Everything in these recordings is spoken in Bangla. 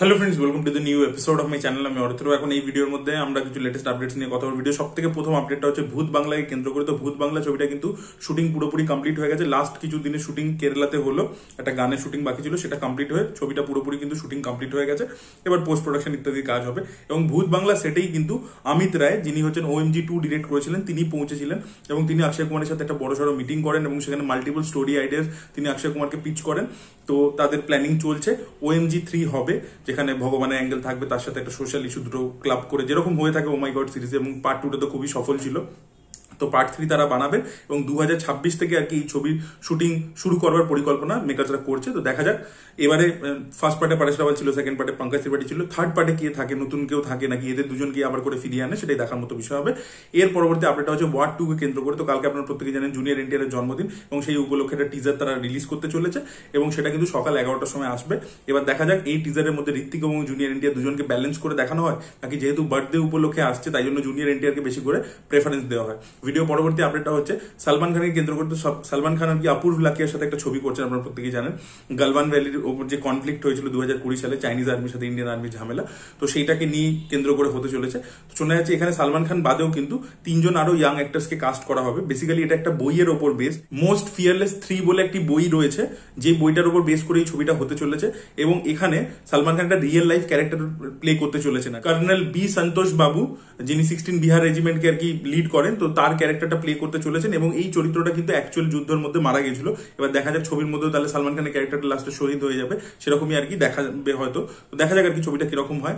Hello friends, welcome to the new episode of my channel. আমি অর্থ। এখন এই ভিডিওর মধ্যে আমরা কিছু লেটেস্ট আপডেটস নিয়ে কথা বলবো। ভিডিও সব থেকে প্রথম আপডেটটা হচ্ছে ভূত বাংলাকে কেন্দ্র করে। তো ভূত বাংলা ছবিটা কিন্তু শুটিং পুরোপুরি কমপ্লিট হয়ে গেছে। লাস্ট কিছু দিনের শুটিং কেরালাতে হলো, একটা গানের শুটিং বাকি ছিল, সেটা কমপ্লিট হয়ে ছবিটা পুরোপুরি কিন্তু শুটিং কমপ্লিট হয়ে গেছে। এবার পোস্ট প্রোডাকশন ইত্যাদি কাজ হবে। এবং ভূত বাংলা সেটেই কিন্তু অমিত রায়, যিনি হচ্ছেন OMG2 ডিরেক্ট করেছিলেন, তিনি পৌঁছেছিলেন এবং তিনি অক্ষয় কুমারের সাথে একটা বড়সড় মিটিং করেন এবং সেখানে মাল্টিপল স্টোরি আইডিয়াস তিনি অক্ষয় কুমারকে পিচ করেন। তো তাদের প্ল্যানিং চলছে OMG3 হবে, যেখানে ভগবানের অ্যাঙ্গেল থাকবে, তার সাথে একটা সোশ্যাল ইস্যু দুটো ক্লাব করে, যেরকম হয়ে থাকে ও মাই গড সিরিজে। এবং পার্ট 2টা তো খুবই সফল ছিল। তো পার্ট 3 তারা বানাবে এবং 2026 থেকে আর কি এই ছবির শুটিং শুরু করবার পরিকল্পনা মেকার্সরা করছে। তো দেখা যাক এবারে ফার্স্ট পার্টে পরেশ রাওয়াল ছিল, সেকেন্ড পার্টে পঙ্কজ ত্রিপাঠী ছিল, থার্ড পার্টে কে থাকে, নতুন কেউ থাকে নাকি, এদের দুজনকে আবার করে ফিরিয়ে আনে, সেটাই দেখার মতো বিষয় হবে। এর পরবর্তী আপডেটটা হচ্ছে ওয়ার 2 কে কেন্দ্র করে। তো কালকে আপনারা প্রত্যেকে জানেন জুনিয়র এনটিআর এর জন্মদিন এবং সেই উপলক্ষে একটা টিজার তারা রিলিজ করতে চলেছে এবং সেটা কিন্তু সকাল 11টার সময় আসবে। এবার দেখা যাক এই টিজারের মধ্যে ঋত্বিক এবং জুনিয়র এনটিআর দুজনকে ব্যালেন্স করে দেখানো হয় নাকি যেহেতু বার্থডে উপলক্ষে আসছে তাই জন্য জুনিয়র এনটিআরকে বেশি করে প্রেফারেন্স দেওয়া হয়। ভিডিও পরবর্তী আপডেটটা হচ্ছে সালমান খানকে কেন্দ্র করতে। সালমান খান আর কি অপূর্ব লাকিয়ার সাথে একটা ছবি করছেন, আপনারা প্রত্যেকেই জানেন। গালওয়ান ভ্যালির ওপর যে কনফ্লিক্ট হয়েছিল 2020 সালে চাইনিজ আর্মির সাথে ইন্ডিয়ান আর্মির ঝামেলা, তো সেইটাকে নিয়ে কেন্দ্র করে হতে চলেছে। শোনা যাচ্ছে এখানে সালমান খান বাদেও কিন্তু 3জন আরো ইয়াং অ্যাক্টার্সকে কাস্ট করা হবে। বেসিক্যালি এটা একটা বইয়ের ওপর বেস, মোস্ট ফিয়ারলেস 3 বলে একটি বই রয়েছে, যে বইটার উপর বেস করে এই ছবিটা হতে চলেছে। এবং এখানে সালমান খান একটা রিয়েল লাইফ ক্যারেক্টার প্লে করতে চলেছে না, কর্নেল বি সন্তোষ বাবু, যিনি 16 বিহার রেজিমেন্টকে আর কি লিড করেন, তো তার ক্যারেক্টারটা প্লে করতে চলেছেন এবং এই চরিত্রটা কিন্তু অ্যাকচুয়াল যুদ্ধের মধ্যে মারা গেছিল। এবার দেখা যাক ছবির মধ্যে তাহলে সালমান খানের ক্যারেক্টারটা লাস্টে শহীদ হয়ে যাবে, সেরকমই আর কি দেখাবে হয়তো। তো দেখা যাক আর কি ছবিটা কিরকম হয়।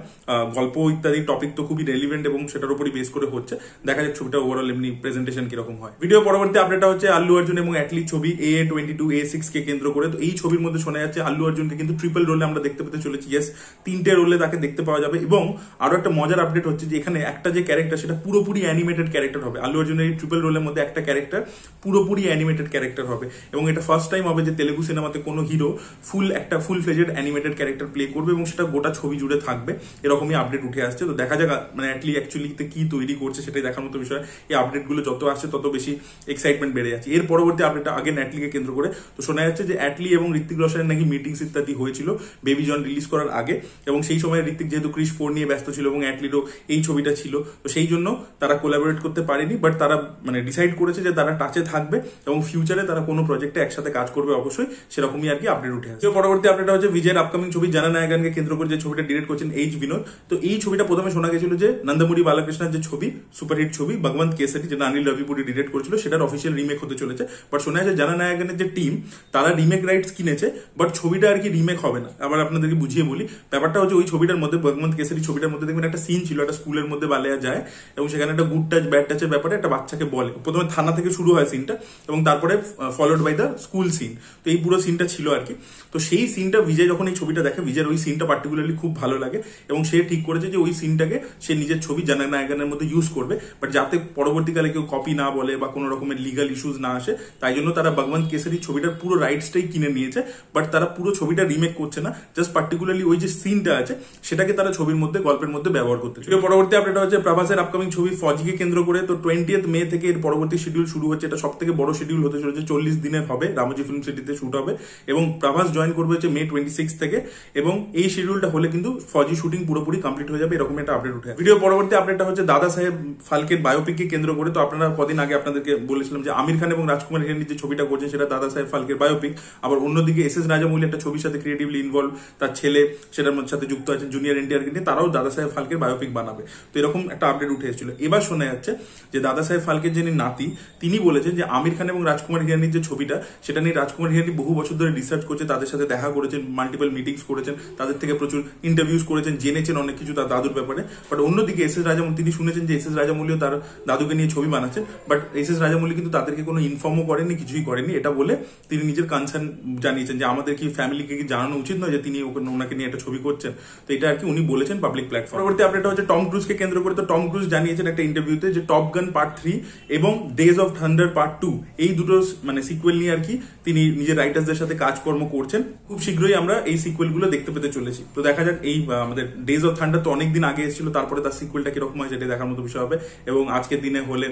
গল্প ইত্যাদি টপিক তো খুবই রেলিভেন্ট এবং সেটার উপরই বেস করে হচ্ছে। দেখা যাক ছবিটা ওভারঅল এমনি প্রেজেন্টেশন কিরকম হয়। ভিডিও পরবর্তী আপডেটটা হচ্ছে আল্লু অর্জুন এবং অ্যাটলির ছবি AA22 A6 কে কেন্দ্র করে। তো এই ছবির মধ্যে শোনা যাচ্ছে আল্লু অর্জুনকে কিন্তু ট্রিপল রোলে আমরা দেখতে পেতে চলেছি। ইয়েস, 3টে রোলে তাকে দেখতে পাওয়া যাবে। এবং আরো একটা মজার আপডেট হচ্ছে যে এখানে একটা যে ক্যারেক্টার সেটা পুরোপুরি অ্যানিমেটেড ক্যারেক্টার হবে। আল্লু অর্জুনের এই ট্রিপল রোলের মধ্যে একটা ক্যারেক্টার পুরোপুরি অ্যানিমেটেড ক্যারেক্টার হবে এবং এটা ফার্স্ট টাইম হবে যে তেলেগু সিনেমাতে কোনো hero full fledged animated character play করবে এবং সেটা গোটা ছবি জুড়ে থাকবে। এরকমই আপডেট উঠে আসছে। তো দেখা যাক মানে অ্যাকচুয়ালিতে কি তৈরি করছে সেটাই দেখার মতো বিষয়। এই আপডেটগুলো যত আসছে তত বেশি এক্সাইটমেন্ট বেড়ে যাচ্ছে। এর পরবর্তী আপডেটটা আগে অ্যাটলিকে কেন্দ্র করে। তো শোনা যাচ্ছে যে অ্যাটলি এবং ঋত্বিক রোশনের নাকি মিটিংস ইত্যাদি হয়েছিল বেবি জন রিলিজ করার আগে এবং সেই সময় ঋত্বিক যেহেতু ক্রিশ 4 নিয়ে ব্যস্ত ছিল এবং অ্যাটলিরও এই ছবিটা ছিল, তো সেই জন্য তারা কোলাবোরেট করতে পারেনি। বাট তারা মানে ডিসাইড করেছে যে তারা টাচে থাকবে এবং ফিউচারে তারা কোনো প্রজেক্টে একসাথে কাজ করবে অবশ্যই, সেরকমই আর কি আপডেট উঠে আসছে। পরবর্তী আপডেটটা হচ্ছে বিজয়ের আপকামিং ছবি জননায়ককে কেন্দ্র করে যে ছবিটা ডিরেক্ট করছেন H বিনোদ। তো এই ছবিটা প্রথমে শোনা গেছিল যে নন্দমুরি বালাকৃষ্ণের যে ছবি সুপারহিট ছবি ভগবন্ত কেসরি, যেটা অনিল রাভিপুরি ডিরেক্ট করেছিল, সেটার অফিসিয়াল রিমেক হতে চলেছে। বাট শোনা যাচ্ছে জননায়কের যে টিম তারা রিমেক রাইটস কিনেছে, বাট ছবিটা আর কি রিমেক হবে না। আবার আপনাদেরকে বুঝিয়ে বলি, ব্যাপারটা হচ্ছে ওই ছবিটার মধ্যে ভগবন্ত কেসরি ছবিটার মধ্যে দেখবেন একটা সিন ছিল, একটা স্কুলের মধ্যে বালেয়া যায় এবং সেখানে একটা গুড টাচ ব্যাড টাচের ব্যাপারে একটা বাচ্চাকে বলে। প্রথমে থানা থেকে শুরু হয় সিনটা এবং তারপরে followed by the school scene. তো এই পুরো সিনটা ছিল আর কি। তো সেই সিনটা বিজয় যখন এই ছবিটা দেখে, বিজয়ের ওই সিনটা পার্টিকুলারলি খুব ভালো লাগে এবং সে ঠিক করেছে যে ওই সিনটাকে সে নিজের ছবি জননায়কের মধ্যে ইউজ করবে, বাট যাতে পরবর্তীকালে কেউ কপি না বলে বা কোনো রকমের লিগাল ইস্যুজ না আসে, তাই জন্য তারা ভগবন্ত কেসরি ছবিটার পুরো রাইটসটাই কিনে নিয়েছে। বাট তারা পুরো ছবিটা রিমেক করছে না, জাস্ট পার্টিকুলারলি ওই যে সিনটা আছে সেটাকে তারা ছবির মধ্যে গল্পের মধ্যে ব্যবহার করতে চায়। পরবর্তী আপডেট হচ্ছে প্রভাসের আপকামিং ছবি ফৌজিকে কেন্দ্র করে। তো 20th মে থেকে এর পরবর্তী শিডিউল শুরু হচ্ছে। এটা সব থেকে বড় শিডিউল হতে চলেছে, 40 দিনের হবে, রামোজি ফিল্ম সিটিতে শুট হবে এবং প্রভাস জয়েন করবে হচ্ছে May 26 থেকে। এবং এই শিডিউলটা হলে কিন্তু ফৌজি শুটিং পুরোপুরি কমপ্লিট হয়ে যাবে, এরকম একটা আপডেট উঠে। ভিডিও পরবর্তী আপডেটটা হচ্ছে দাদা সাহেব ফালকের বায়োপিককে কেন্দ্র করে। তো আপনারা কদিন আগে আপনাদেরকে বলেছিলাম যে আমির খান এবং রাজকুমার হিরানির যে ছবিটা করছেন সেটা দাদা সাহেব ফালকের বায়োপিক। আবার অন্যদিকে SS রাজামৌলি একটা ছবির সাথে ক্রিয়েটিভলি ইনভলভ, তার ছেলে সেটার সাথে যুক্ত আছেন জুনিয়র এনটিআর নিয়ে, তারাও দাদা সাহেব ফালকের বায়োপিক বানাবে। তো এরকম একটা আপডেট উঠে এসেছিল। এবার শোনা যাচ্ছে যে দাদা সাহেব ফালকের যিনি নাতি তিনি বলেছেন যে আমির খান এবং রাজকুমার হিরানির যে ছবিটা সেটা নিয়ে রাজকুমার হিরানি বহু বছর ধরে রিসার্চ করছে, তাদের সাথে দেখা করেছেন, মাল্টিপল মিটিংস করেছেন, তাদের থেকে প্রচুর ইন্টারভিউজ করেছেন, জেনেছেন অনেক কিছু তার দাদুর ব্যাপারে। বাট অন্যদিকে SS রাজামৌলি তিনি শুনেছেন যে SS রাজামৌলিও তার দাদুকে নিয়ে ছবি বানাচ্ছেন, বাট SS রাজামৌলি কিন্তু তাদেরকে কোনো ইনফর্মও করেনি, কিছুই করেনি। এটা বলে তিনি নিজের কনসার্ন জানিয়েছেন যে আমাদের কি ফ্যামিলিকে কি জানানো উচিত নয় যে তিনি ওনাকে নিয়ে একটা ছবি করছেন। তো এটা আর কি উনি বলেছেন পাবলিক প্ল্যাটফর্ম। পরবর্তী আপডেট হচ্ছে টম ক্রুজকে কেন্দ্র করে। তো টম ক্রুজ জানিয়েছেন একটা ইন্টারভিউতে যে টপ গান পার্ট 3 3 এবং ডেজ অফ থান্ডার পার্ট 2 এই দুটো মানে সিকুয়েল নিয়ে আর কি তিনি নিজের রাইটার্সদের সাথে কাজকর্ম করছেন। খুব শীঘ্রই আমরা এই সিকুয়েল গুলো দেখতে পেতে চলেছি। তো দেখা যাক এই আমাদের ডেজ অফ থান্ডার তো অনেকদিন আগে এসেছিল, তারপরে তার সিকুয়েলটা কিরকম হয় সেটা দেখার মতো বিষয় হবে। এবং আজকের দিনে হলে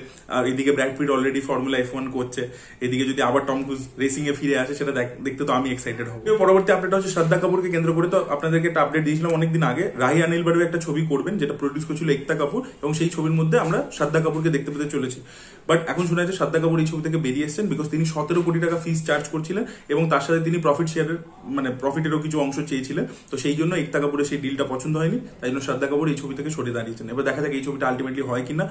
এদিকে Brad Pitt already formula F1 করছে, এদিকে যদি আবার টম ক্রুজ রেসিং এ ফিরে আসে সেটা দেখতে তো আমি এক্সাইটেড হব। পরবর্তী আপডেট হচ্ছে শ্রদ্ধা কাপুরকে কেন্দ্র করে। তো আপনাদেরকে একটা আপডেট দিয়েছিলাম অনেকদিন আগে, রাহি অনিল বাড়ু একটা ছবি করবেন যেটা প্রডিউস করছিল একতা কাপুর, এবং সেই ছবির মধ্যে আমরা শ্রদ্ধা কাপুরকে দেখতে পেতে চলেছি। বাট এখন শোনা যাচ্ছে শ্রদ্ধা কাপুর এই ছবি থেকে বেরিয়ে এসেছেন, বিকজ তিনি 17 কোটি টাকা ফিস চার্জ করছিলেন এবং তার সাথে তিনি প্রফিট শেয়ারের মানে প্রফিটেরও কিছু অংশ চেয়েছিলেন। তো সেই জন্য একতা কাপুরের সেই ডিলটা পছন্দ হয়নি, তাই জন্য শ্রদ্ধা কাপুর এই ছবি থেকে সরে দাঁড়িয়েছেন। এবার দেখা যাক এই ছবিটা আলটিমেটলি হয় কিনা,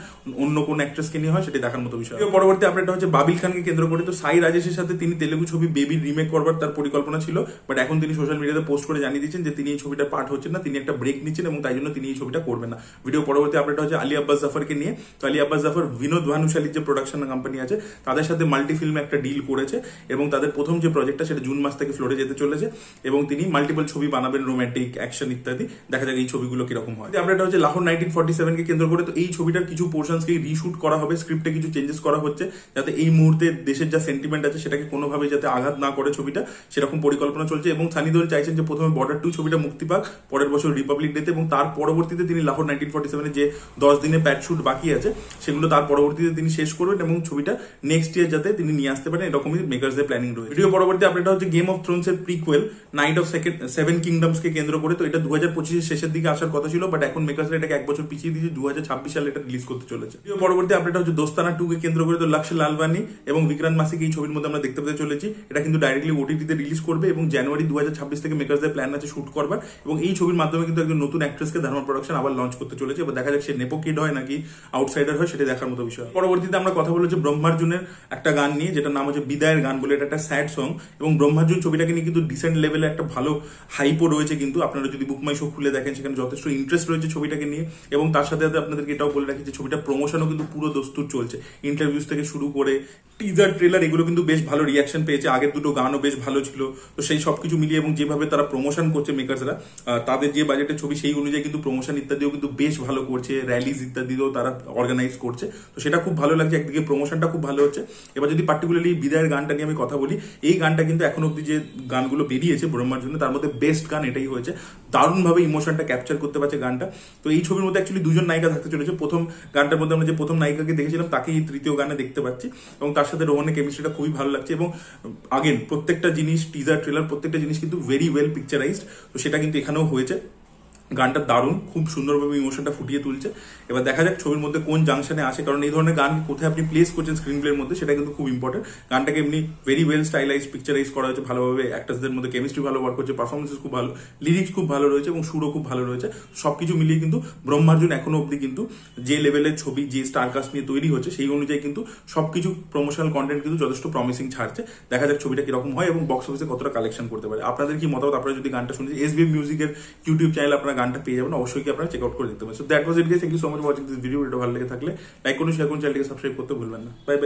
অন্য কোন অ্যাক্ট্রেসকে নিয়ে হয় সেটা দেখার মতো বিষয়। পরবর্তী আপডেটটা হচ্ছে বাবিল খানকে কেন্দ্র করে। তো সাই রাজেশের সাথে তিনি তেলেগু ছবি বেবির রিমেক করবার তার পরিকল্পনা ছিল, বাট এখন তিনি সোশ্যাল মিডিয়াতে পোস্ট করে জানিয়ে দিচ্ছেন যে তিনি এই ছবিটা পার্ট হচ্ছেন না, তিনি একটা ব্রেক নিচ্ছেন এবং তাই জন্য তিনি এই ছবিটা করবেন না। ভিডিও পরবর্তী আপডেট হচ্ছে আলী আব্বাস জাফরকে নিয়ে। তো আলী আব্বাস জাফর বিনোদ ভানুশালীর যে প্রোডাকশন কোম্পানি আছে তাদের সাথে মাল্টি ফিল্মে একটা ডিল করেছে এবং তাদের প্রথম যে প্রজেক্টটা সেটা জুন মাস থেকে ফ্লোরে যেতে চলেছে এবং তিনি মাল্টিপল ছবি বানাবেন, রোমান্টিক, অ্যাকশন ইত্যাদি। দেখা যাক এই ছবিগুলো কিরকম হয়। আপডেট হচ্ছে লাহোর 1947 কে কেন্দ্র করে। তো এই ছবিটার কিছু পোর্শনসকে রিশুট করা হবে, স্ক্রিপ্টে কিছু চেঞ্জেস করা হচ্ছে যাতে এই মুহূর্তে দেশের যা সেন্টিমেন্ট আছে সেটাকে কোনোভাবে যাতে আঘাত না করে ছবিটা, সেরকম পরিকল্পনা চলছে। এবং সানি দেওল চাইছেন যে প্রথমে বর্ডার 2 ছবিটা মুক্তি পাক পরের বছর রিপাবলিক ডেতে, এবং তার পরবর্তীতে তিনি লাহোর 1947 যে 10 দিনে প্যাড শুট বাকি আছে সেগুলো তার পরবর্তীতে তিনি শেষ করবেন এবং ছবিটা নেক্সট ইয়ার যাতে তিনি নিয়ে আসতে পারেন, এরকমই মেকার্সদের প্ল্যানিং রয়েছে। ভিডিও পরবর্তী আপডেটটা হচ্ছে গেম অফ থ্রোনস এর prequel knight of seven kingdoms কে কেন্দ্র করে। তো এটা 2025 শেষের দিকে আসার কথা ছিল, বাট এখন মেকার্সরা এটাকে 1 বছর পিছিয়ে দিয়েছে, 2026 সালে এটা রিলিজ করতে চলেছে। ভিডিও পরবর্তী আপডেটটা হচ্ছে দোস্তানা 2 কে কেন্দ্র করে। তো লক্ষ্য লালবানি এবং বিক্রান্ত মাসিক এই ছবির মধ্যে আমরা দেখতে পেতে চলেছি। এটা কিন্তু ডাইরেক্টলি ওটিটিতে রিলিজ করবে এবং জানুয়ারি 2026 থেকে মেকার্সদের প্ল্যান আছে শুট করবার, এবং এই ছবির মাধ্যমে কিন্তু একজন নতুন অ্যাক্ট্রেসকে ধর্ম প্রোডাকশন আবার লঞ্চ করতে চলেছে। এবার দেখা যাক সে নেপো কিড হয় নাকি আউটসাইডার হয় সেটা দেখার মতো বিষয়। পরবর্তীতে আমরা কথা বলেছি ব্রহ্মার্জুনের একটা গান নিয়ে, যেটা নাম হচ্ছে বিদায়ের গান বলে। এটা একটা স্যাড সং এবং ব্রহ্মার্জুন ছবিটাকে নিয়ে কিন্তু ডিসেন্ট লেভেলে একটা ভালো হাইপও রয়েছে। কিন্তু আপনারা যদি বুক মাই শো খুলে দেখেন সেখানে যথেষ্ট ইন্টারেস্ট রয়েছে ছবিটাকে নিয়ে, এবং তার সাথে সাথে আপনাদেরকে এটাও বলে রাখি যে ছবিটা প্রমোশনও কিন্তু পুরো দস্তুর চলছে। ইন্টারভিউজ থেকে শুরু করে টিজার, ট্রেলার এগুলো কিন্তু বেশ ভালো রিয়াকশন পেয়েছে। আগের দুটো গানও বেশ ভালো ছিল। তো সেই সবকিছু মিলিয়ে এবং যেভাবে তারা প্রমোশন করছে মেকার্সরা, তাদের যে বাজেটের ছবি সেই অনুযায়ী কিন্তু প্রমোশন ইত্যাদিও কিন্তু বেশ ভালো করছে, র্যালিজ ইত্যাদিও তারা অর্গানাইজ করছে। তো সেটা খুব ভালো লাগছে, একদিকে প্রমোশনটা খুব ভালো হচ্ছে। এবার যদি পার্টিকুলারলি বিদায়ের গানটা নিয়ে আমি কথা বলি, এই গানটা কিন্তু এখন অব্দি যে গানগুলো বেরিয়েছে ব্রহ্মার জন্য তার মধ্যে বেস্ট গান এটাই হয়েছে। দারুণভাবে ইমোশনটা ক্যাপচার করতে পারছে গানটা। তো এই ছবির মধ্যে অ্যাকচুয়ালি দুজন নায়িকা থাকতে চলেছে। প্রথম গানটার মধ্যে আমরা যে প্রথম নায়িকাকে দেখেছিলাম তাকে এই তৃতীয় গানে দেখতে পাচ্ছি, এবং তার সাথে রোহনের কেমিস্ট্রিটা খুবই ভালো লাগছে। এবং আগেন প্রত্যেকটা জিনিস, টিজার, ট্রেলার প্রত্যেকটা জিনিস কিন্তু ভেরি ওয়েল পিকচারাইজড। তো সেটা কিন্তু এখানেও হয়েছে। গানটা দারুণ, খুব সুন্দরভাবে ইমোশনটা ফুটিয়ে তুলছে। এবার দেখা যাক ছবির মধ্যে কোন জাংশনে আসে, কারণ এই ধরনের গান কোথায় আপনি প্লেস করছেন স্ক্রিন প্লের মধ্যে সেটা কিন্তু খুব ইম্পর্টেন্ট। গানটাকে এমনি ভেরি ওয়েল স্টাইলাইজ, পিকচারাইজ করা হয়েছে ভালোভাবে, অ্যাক্টার্সদের মধ্যে কেমিস্ট্রি ভালো ওয়ার্ক করছে, পারফরমেন্সেস খুব ভালো, লিরিক্স খুব ভালো রয়েছে এবং সুরও খুব ভালো রয়েছে। সবকিছু মিলিয়ে কিন্তু ব্রহ্মার্জুন এখনো অব্দি কিন্তু যে লেভেলের ছবি, যে স্টারকাস্ট নিয়ে তৈরি হচ্ছে সেই অনুযায়ী কিন্তু সবকিছু প্রমোশনাল কন্টেন্ট কিন্তু যথেষ্ট প্রমিসিং ছাড়ছে। দেখা যাক ছবিটা কিরকম হয় এবং বক্স অফিসে কতটা কালেকশন করতে পারে। আপনাদের কি মতামত? আপনারা যদি গানটা শুনেছেন, SBM মিউজিকের ইউটিউব চ্যানেলে আপনারা গানটা পেয়ে যাবেন, অবশ্যই কি আপনারা চেক আউট করে দেখতে পারেন। So that was it guys, thank you so much watching this video. Video ভালো লেগে থাকলে লাইক করুন, শেয়ার করুন, চ্যানেলটিকে সাবস্ক্রাইব করতে ভুলবেন না। Bye bye.